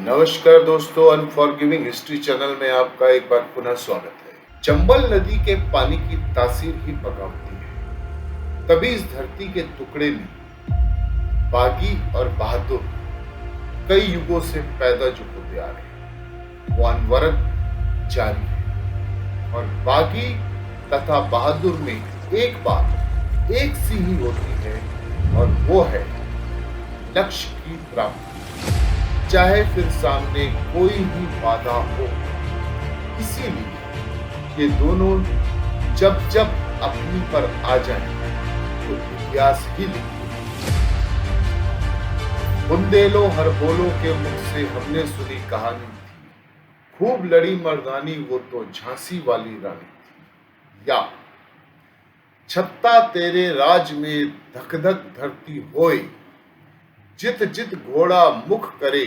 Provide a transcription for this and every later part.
नमस्कार दोस्तों, unforgiving history channel में आपका एक बार पुनः स्वागत है। चंबल नदी के पानी की तासीर ही बगावती है। तभी इस धरती के टुकड़े में बागी और बहादुर कई युगों से पैदा जो होते आ रहे हैं वो अनवरत जारी है। और बागी तथा बहादुर में एक बात एक सी ही होती है और वो है लक्ष्य की प्राप्ति, चाहे फिर सामने कोई भी बाधा हो। इसीलिए ये दोनों जब जब अपनी पर आ जाएं तो इतिहास ही लिखते हैं। बुंदेलो हर बोलो के मुख से हमने सुनी कहानी थी, खूब लड़ी मर्दानी वो तो झांसी वाली रानी थी। या छत्ता तेरे राज में धक धक धरती होए, जित जित घोड़ा मुख करे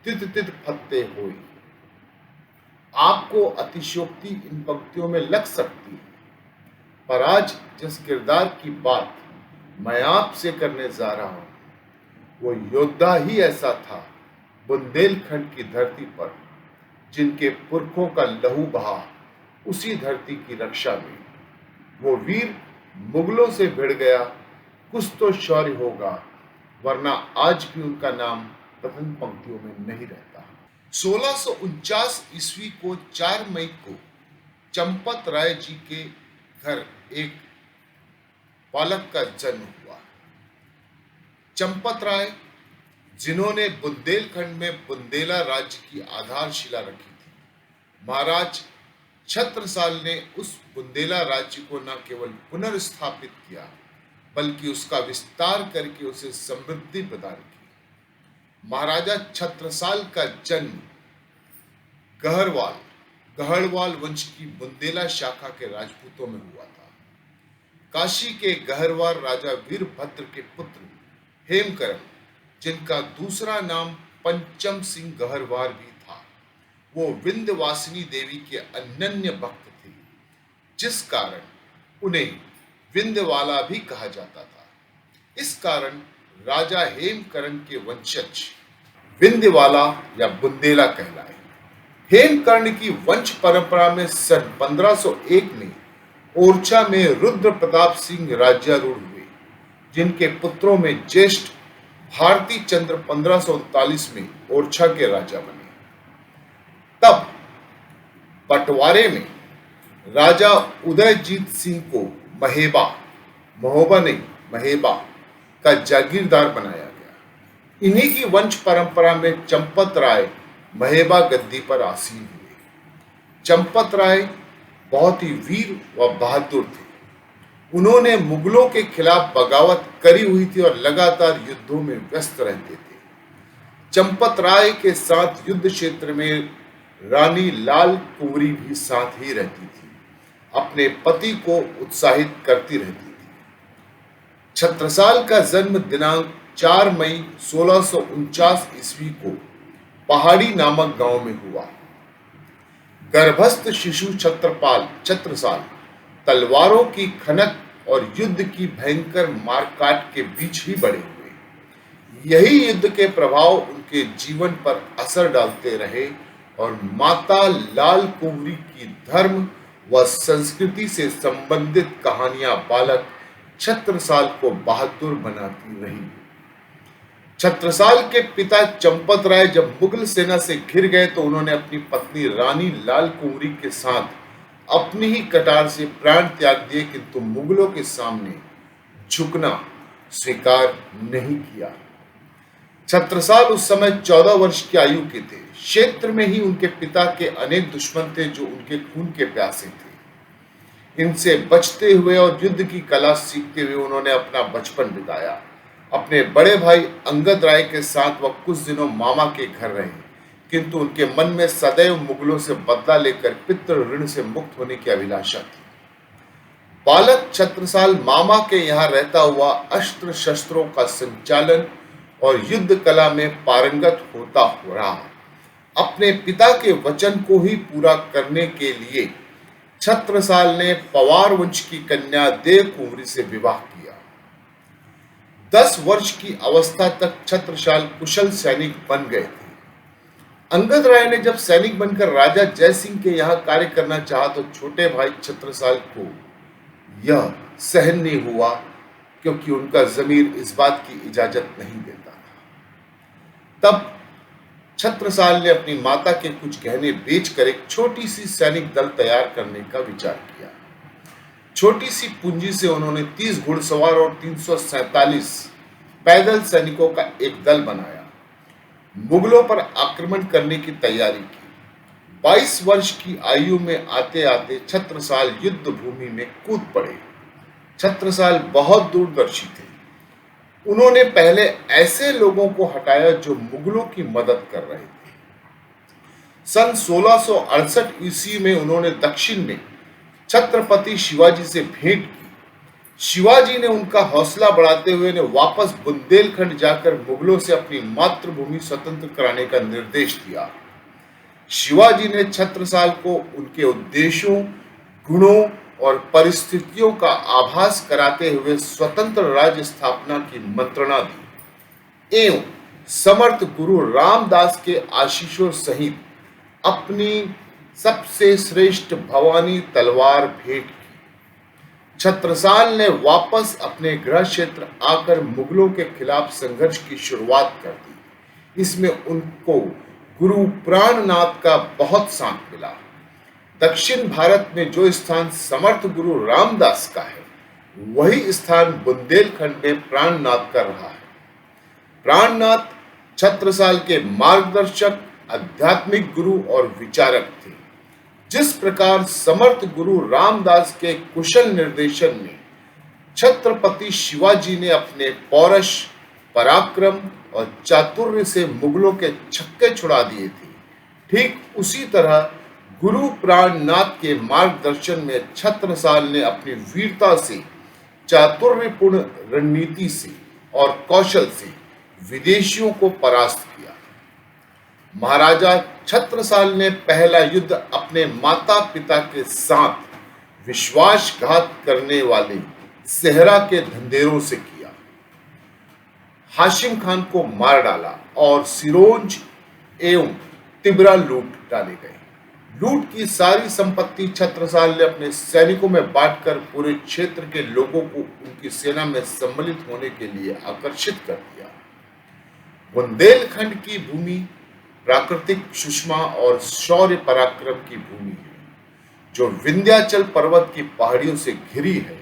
तित तित फत्ते होए। आपको अतिशयोक्ति इन पंक्तियों में लग सकती है, पर आज जिस किरदार की बात मैं आपसे करने जा रहा हूं वो योद्धा ही ऐसा था बुंदेलखंड की धरती पर, जिनके पुरखों का लहू बहा उसी धरती की रक्षा में। वो वीर मुगलों से भिड़ गया, कुछ तो शौर्य होगा, वरना आज भी उनका नाम प्रथम पंक्तियों में नहीं रहता। 1649 ईस्वी को 4 मई को चंपत राय जी के घर एक बालक का जन्म हुआ। चंपत राय, जिन्होंने बुंदेलखंड में बुंदेला राज्य की आधारशिला रखी थी। महाराज छत्रसाल ने उस बुंदेला राज्य को न केवल पुनर्स्थापित किया बल्कि उसका विस्तार करके उसे समृद्धि प्रदान की। महाराजा छत्रसाल का जन्म गहरवाल वंश की बुंदेला शाखा के राजपूतों में हुआ था। काशी के गहरवाल राजा वीरभद्र के पुत्र हेमकरण, जिनका दूसरा नाम पंचम सिंह गहरवाल भी था, वो विंध्यवासिनी देवी के अनन्य भक्त थे, जिस कारण उन्हें विंध्यवाला भी कहा जाता था। इस कारण राजा हेमकरण के वंशज विंध्यवाला या बुंदेला कहलाए। हेमकर्ण की वंश परंपरा में सन 1501 में ओरछा में रुद्र प्रताप सिंह राज्यारूढ़ हुए, जिनके पुत्रों में ज्येष्ठ भारती चंद्र 1539 में ओरछा के राजा बने। तब बंटवारे में राजा उदयजीत सिंह को महेबा का जागीरदार बनाया गया। इन्हीं की वंश परंपरा में चंपत राय महेबा गद्दी पर आसीन हुए। चंपत राय बहुत ही वीर व बहादुर थे। उन्होंने मुगलों के खिलाफ बगावत करी हुई थी और लगातार युद्धों में व्यस्त रहते थे। चंपत राय के साथ युद्ध क्षेत्र में रानी लाल कुंवरी भी साथ ही रहती थी, अपने पति को उत्साहित करती रहती थी। छत्रसाल का जन्म दिनांक 4 मई 1649 ईस्वी को पहाड़ी नामक गांव में हुआ। गर्भस्थ शिशु छत्रसाल तलवारों की खनक और युद्ध की भयंकर मारकाट के बीच ही बड़े हुए। यही युद्ध के प्रभाव उनके जीवन पर असर डालते रहे और माता लाल कुंवरी की धर्म व संस्कृति से संबंधित कहानियां बालक छत्रसाल को बहादुर बनाती रही। छत्रसाल के पिता चंपत राय जब मुगल सेना से घिर गए तो उन्होंने अपनी पत्नी रानी लाल कुंवरी के साथ अपनी ही कटार से प्राण त्याग दिए, किंतु मुगलों के सामने झुकना स्वीकार नहीं किया। छत्रसाल उस समय 14 वर्ष की आयु के थे। क्षेत्र में ही उनके पिता के अनेक दुश्मन थे जो उनके खून के प्यासे थे। इनसे बचते हुए और युद्ध की कला सीखते हुए उन्होंने अपना बचपन बिताया। अपने बड़े भाई अंगद राय के साथ वह कुछ दिनों मामा के घर रहे, किंतु उनके मन में सदैव मुगलों से बदला लेकर पितृ ऋण से मुक्त होने की अभिलाषा थी। बालक छत्रसाल मामा के यहाँ रहता हुआ अस्त्र शस्त्रों का संचालन और युद्ध कला में पारंगत होता हो रहा। अपने पिता के वचन को ही पूरा करने के लिए छत्रसाल ने पवार वंश की कन्या देव कुंवरी से विवाह किया। 10 वर्ष की अवस्था तक छत्रसाल कुशल सैनिक बन गए थे। अंगद राय ने जब सैनिक बनकर राजा जय सिंह के यहाँ कार्य करना चाहा तो छोटे भाई छत्रसाल को यह सहन नहीं हुआ, क्योंकि उनका जमीर इस बात की इजाजत नहीं देता था। तब छत्रसाल ने अपनी माता के कुछ गहने बेचकर एक छोटी सी सैनिक दल तैयार करने का विचार किया। छोटी सी पूंजी से उन्होंने 30 घुड़सवार और 347 पैदल सैनिकों का एक दल बनाया। मुगलों पर आक्रमण करने की तैयारी की। 22 वर्ष की आयु में आते आते छत्रसाल युद्ध भूमि में कूद पड़े। छत्रसाल बहुत दूरदर्शी थे। उन्होंने पहले ऐसे लोगों को हटाया जो मुगलों की मदद कर रहे थे। सन 1668 ईस्वी में उन्होंने दक्षिण में छत्रपति शिवाजी से भेंट की। शिवाजी ने उनका हौसला बढ़ाते हुए ने वापस बुंदेलखंड जाकर मुगलों से अपनी मातृभूमि स्वतंत्र कराने का निर्देश दिया। शिवाजी ने छत्रसाल को उनके उद्देश्यों, गुणों और परिस्थितियों का आभास कराते हुए स्वतंत्र राज्य स्थापना की मंत्रणा दी एवं समर्थ गुरु रामदास के आशीषों सहित अपनी सबसे श्रेष्ठ भवानी तलवार भेंट की। छत्रसाल ने वापस अपने गृह क्षेत्र आकर मुगलों के खिलाफ संघर्ष की शुरुआत कर दी। इसमें उनको गुरु प्राणनाथ का बहुत साथ मिला। दक्षिण भारत में जो स्थान समर्थ गुरु रामदास का है, वही स्थान बुंदेलखंड में प्राणनाथ का रहा है। प्राणनाथ छत्रसाल के मार्गदर्शक, आध्यात्मिक गुरु और विचारक थे। जिस प्रकार समर्थ गुरु रामदास के कुशल निर्देशन में छत्रपति शिवाजी ने अपने पौरुष, पराक्रम और चातुर्य से मुगलों के छक्के छुड़ा दिए थे, ठीक उसी तरह गुरु प्राणनाथ के मार्गदर्शन में छत्रसाल ने अपनी वीरता से, चातुर्यपूर्ण रणनीति से और कौशल से विदेशियों को परास्त किया। महाराजा छत्रसाल ने पहला युद्ध अपने माता पिता के साथ विश्वासघात करने वाले सेहरा के धंधेरों से किया। हाशिम खान को मार डाला और सिरोंज एवं तिबरा लूट डाले गए। लूट की सारी संपत्ति छत्रसाल ने अपने सैनिकों में बांटकर पूरे क्षेत्र के लोगों को उनकी सेना में सम्मिलित होने के लिए आकर्षित कर दिया। बुंदेलखंड की भूमि प्राकृतिक सुषमा और शौर्य पराक्रम की भूमि है, जो विंध्याचल पर्वत की पहाड़ियों से घिरी है,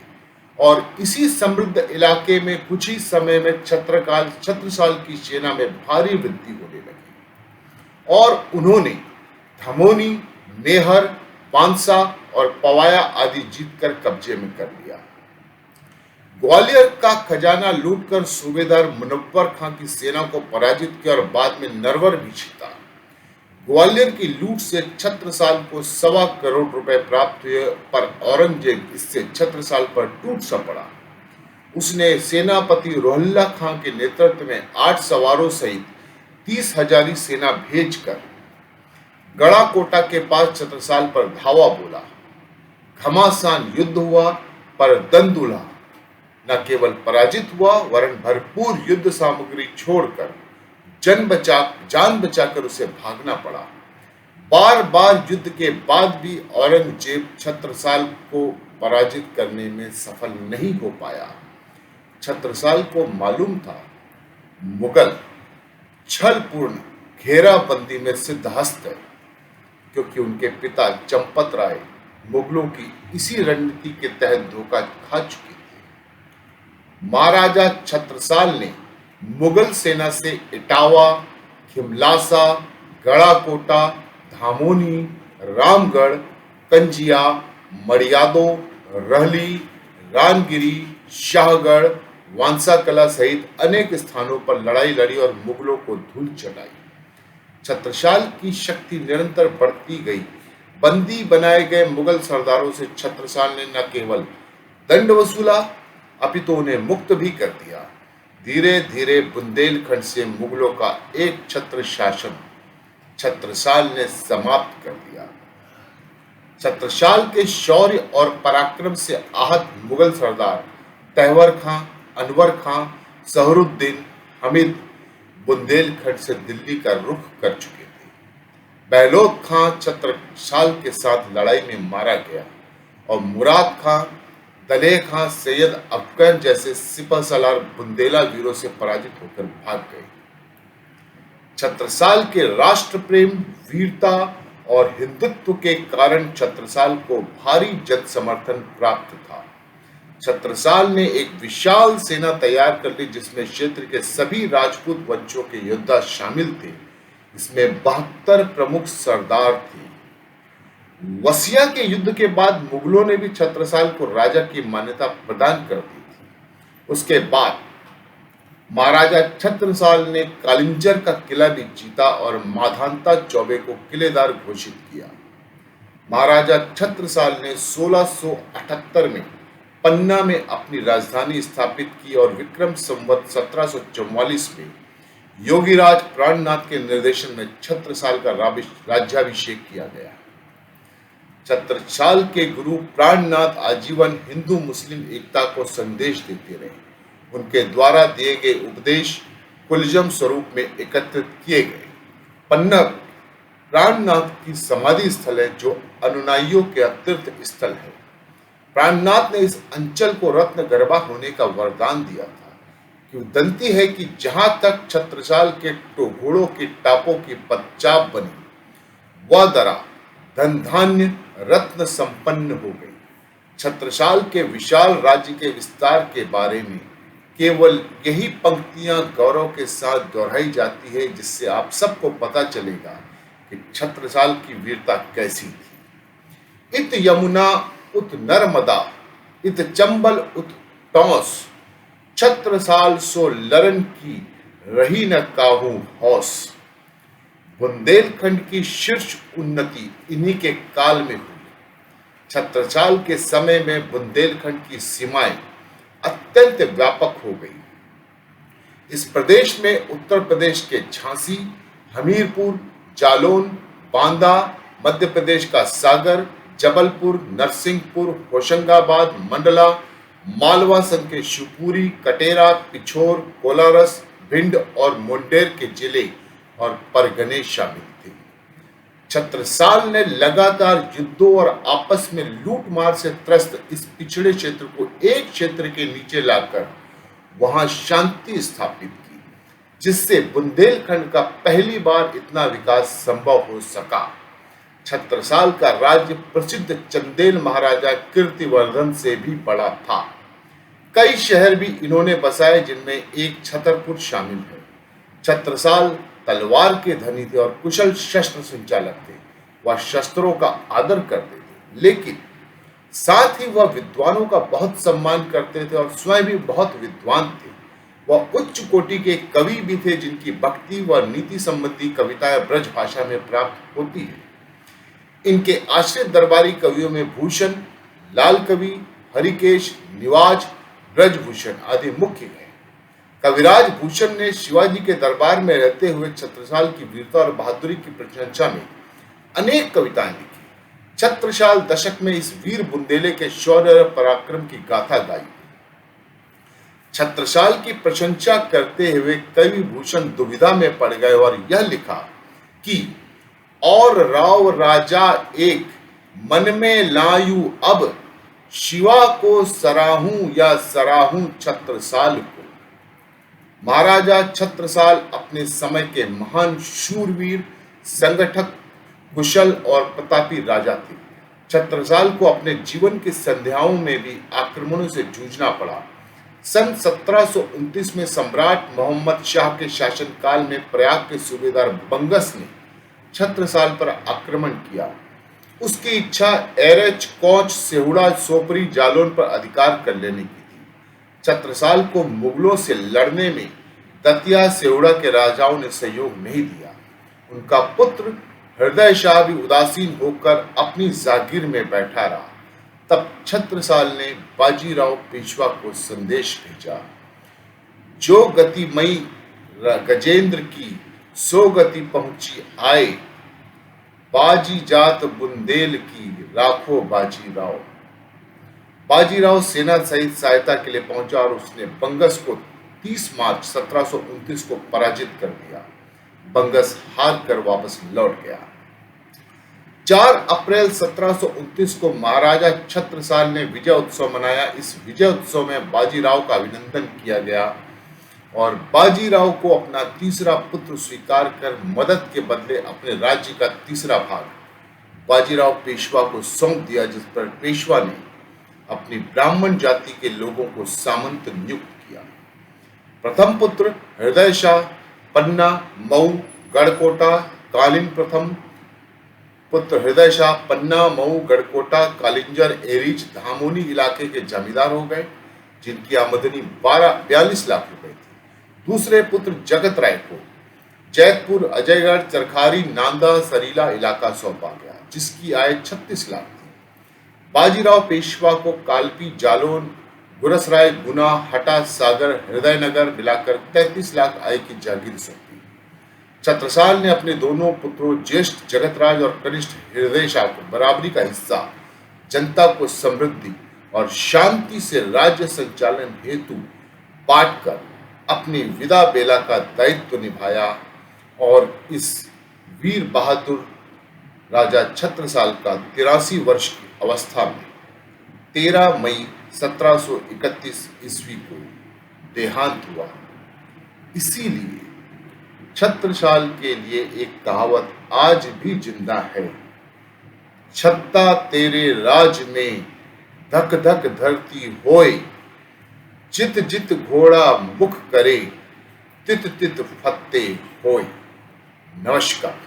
और इसी समृद्ध इलाके में कुछ ही समय में छत्रसाल की सेना में भारी वृद्धि होने लगी और उन्होंने धमोनी, मेहर, पांसा और पवाया आदि जीतकर कब्जे में कर लिया। ग्वालियर का खजाना लूटकर सूबेदार मुनव्वर खां की सेना को पराजित किया और बाद में नरवर भी जीता। ग्वालियर की लूट से छत्रसाल को 1.25 करोड़ रुपए प्राप्त हुए, पर औरंगजेब इससे छत्रसाल पर टूट सा पड़ा। उसने सेनापति रोहिल्ला खां के नेतृत्व में 8 सवारों सहित 30,000 सेना भेजकर गड़ाकोटा के पास छत्रसाल पर धावा बोला। घमासान युद्ध हुआ, पर दंदुला न केवल पराजित हुआ, वरन भरपूर युद्ध सामग्री छोड़कर जान बचाकर उसे भागना पड़ा। बार बार युद्ध के बाद भी औरंगजेब छत्रसाल को पराजित करने में सफल नहीं हो पाया। छत्रसाल को मालूम था मुगल छलपूर्ण घेराबंदी में सिद्धहस्त है, क्योंकि उनके पिता चंपत राय मुगलों की इसी रणनीति के तहत धोखा खा चुके थे। महाराजा छत्रसाल ने मुगल सेना से इटावा, खिमलासा, गड़ाकोटा, धामोनी, रामगढ़, कंजिया, मड़ियादो, रहली, रानगिरी, शाहगढ़, वांसाकला सहित अनेक स्थानों पर लड़ाई लड़ी और मुगलों को धूल चटाई। छत्रसाल की शक्ति निरंतर बढ़ती गई। बंदी बनाए गए मुगल सरदारों से छत्रसाल ने न केवल दंड वसूला, अपितु उन्हें मुक्त भी कर दिया। धीरे धीरे बुंदेलखंड से मुगलों का एक छत्र शासन छत्रसाल ने समाप्त कर दिया। छत्रसाल के शौर्य और पराक्रम से आहत मुगल सरदार तहवर खां, अनवर खां, सहरुद्दीन, हमीद बुंदेलखंड से दिल्ली का रुख कर चुके थे। बहलोद खां छत्रसाल के साथ लड़ाई में मारा गया और मुराद खां, दलेह खां, सैयद अफगन जैसे सिपह सलार बुंदेला वीरों से पराजित होकर भाग गए। छत्रसाल के राष्ट्र प्रेम, वीरता और हिंदुत्व के कारण छत्रसाल को भारी जन समर्थन प्राप्त था। छत्रसाल ने एक विशाल सेना तैयार कर ली जिसमें क्षेत्र के सभी राजपूत वंशों के योद्धा शामिल थे। इसमें 72 प्रमुख सरदार थे। वसिया के युद्ध के बाद मुगलों ने भी छत्रसाल को राजा की मान्यता प्रदान कर दी थी। उसके बाद महाराजा छत्रसाल ने कालिंजर का किला भी जीता और माधांता चौबे को किलेदार घोषित किया। महाराजा छत्रसाल ने 1678 में पन्ना में अपनी राजधानी स्थापित की और विक्रम संवत 1744 में योगीराज प्राणनाथ के निर्देशन में छत्रसाल का राज्याभिषेक किया गया। छत्रसाल के गुरु प्राणनाथ आजीवन हिंदू मुस्लिम एकता को संदेश देते रहे। उनके द्वारा दिए गए उपदेश कुलजम स्वरूप में एकत्रित किए गए। पन्ना प्राणनाथ की समाधि स्थल है जो अनुयायियों के तीर्थ स्थल है। प्राणनाथ ने इस अंचल को रत्न गर्भा होने का वरदान दिया था। किंवदंती है कि जहां तक छत्रसाल के घोड़ों के टापों की पदचाप बनी वह दरा धन धान्य रत्न संपन्न हो गई। छत्रसाल के विशाल राज्य के विस्तार के बारे में केवल यही पंक्तियां गौरव के साथ दोहराई जाती है जिससे आप सबको पता चलेगा कि छत्रसाल की वीरता कैसी थी। इत यमुना उत नर्मदा इत चंबल उत टॉस, छत्रसाल सो लरन की रही न काहू हौस। बुंदेलखंड की शीर्ष उन्नति इन्हीं के काल में हुई। छत्रसाल के समय में बुंदेलखंड की सीमाएं अत्यंत व्यापक हो गई। इस प्रदेश में उत्तर प्रदेश के झांसी, हमीरपुर, जालौन, बांदा, मध्य प्रदेश का सागर, जबलपुर, नरसिंहपुर, होशंगाबाद, मंडला, मालवा संघ के शिवपुरी, कटेरा, पिछोर, कोलारस, भिंड और मुंडेर के जिले और परगने शामिल थे। छत्रसाल ने लगातार युद्धों और आपस में लूटमार से त्रस्त इस पिछड़े क्षेत्र को एक क्षेत्र के नीचे लाकर वहां शांति स्थापित की, जिससे बुंदेलखंड का पहली बार इतना विकास संभव हो सका। छत्रसाल का राज्य प्रसिद्ध चंदेल महाराजा कीर्तिवर्धन से भी बड़ा था। कई शहर भी इन्होंने बसाए जिनमें एक छतरपुर शामिल है। छत्रसाल तलवार के धनी थे और कुशल शस्त्र संचालक थे। वह शस्त्रों का आदर करते थे, लेकिन साथ ही वह विद्वानों का बहुत सम्मान करते थे और स्वयं भी बहुत विद्वान थे। वह उच्च कोटि के कवि भी थे जिनकी भक्ति व नीति संबंधी कविताएं ब्रज भाषा में प्राप्त होती है। इनके आश्रित दरबारी कवियों में भूषण, लाल कवि, हरिकेश, निवाज, ब्रजभूषण आदि मुख्य हैं। कविराज भूषण ने शिवाजी के दरबार में रहते हुए छत्रसाल की वीरता और बहादुरी की प्रशंसा में अनेक कविताएं लिखी। छत्रसाल दशक में इस वीर बुंदेले के शौर्य और पराक्रम की गाथा गाई। छत्रसाल की प्रशंसा करते हुए कवि भूषण दुविधा में पड़ गए और यह लिखा कि और राव राजा एक मन में लायू अब, शिवा को सराहूं या सराहूं छत्रसाल को। महाराजा छत्रसाल अपने समय के महान शूरवीर, संगठक, कुशल और प्रतापी राजा थे। छत्रसाल को अपने जीवन की संध्याओं में भी आक्रमणों से जूझना पड़ा। सन 1729 में सम्राट मोहम्मद शाह के शासनकाल में प्रयाग के सूबेदार बंगस ने छत्रसाल पर आक्रमण किया। उसकी इच्छा एरच, कोच, सेहुड़ा, सोपरी, जालौन पर अधिकार कर लेने की थी। छत्रसाल को मुगलों से लड़ने में दतिया, सेहुड़ा के राजाओं ने सहयोग नहीं दिया। उनका पुत्र हृदय शाह भी उदासीन होकर अपनी जागीर में बैठा रहा। तब छत्रसाल ने बाजीराव पेशवा को संदेश भेजा, जो गति मई गजेंद्र की सो गति पहुंची आए, बाजी जात बुंदेल की राखो बाजीराव। बाजीराव सेना सहित सहायता के लिए पहुंचा और उसने बंगस को 30 मार्च 1729 को पराजित कर दिया। बंगस हार कर वापस लौट गया। 4 अप्रैल 1729 को महाराजा छत्रसाल ने विजय उत्सव मनाया। इस विजय उत्सव में बाजीराव का अभिनंदन किया गया और बाजीराव को अपना तीसरा पुत्र स्वीकार कर मदद के बदले अपने राज्य का तीसरा भाग बाजीराव पेशवा को सौंप दिया, जिस पर पेशवा ने अपनी ब्राह्मण जाति के लोगों को सामंत नियुक्त किया। प्रथम पुत्र हृदय शाह पन्ना, मऊ, गढ़कोटा, कालीन। प्रथम पुत्र हृदय शाह पन्ना, मऊ, गढ़कोटा, कालिंजर, एरीज, धामोनी इलाके के जमींदार हो गए, जिनकी आमदनी 42 लाख रुपए थी। दूसरे पुत्र जगत राय को जैतपुर, अजयगढ़, चरखारी, नांदा, सरीला इलाका सौंपा गया, जिसकी आय 36 लाख थी। बाजीराव पेशवा को कालपी, जालौन, गुरसराय, गुना, हटा, सागर, हृदयनगर मिलाकर 33 लाख आय की जागीर सौंपी। छत्रसाल ने अपने दोनों पुत्रों ज्येष्ठ जगतराज और कनिष्ठ हृदय शाह को बराबरी का हिस्सा जनता को समृद्धि और शांति से राज्य संचालन हेतु बांटकर अपनी विदा बेला का दायित्व निभाया और इस वीर बहादुर राजा छत्रसाल का 83 वर्ष की अवस्था में 13 मई 1731 ईस्वी को देहांत हुआ। इसीलिए छत्रसाल के लिए एक कहावत आज भी जिंदा है, छत्ता तेरे राज में धक धक धरती होए, जित जित घोड़ा मुख करे, तित तित फत्ते होए। नमस्कार।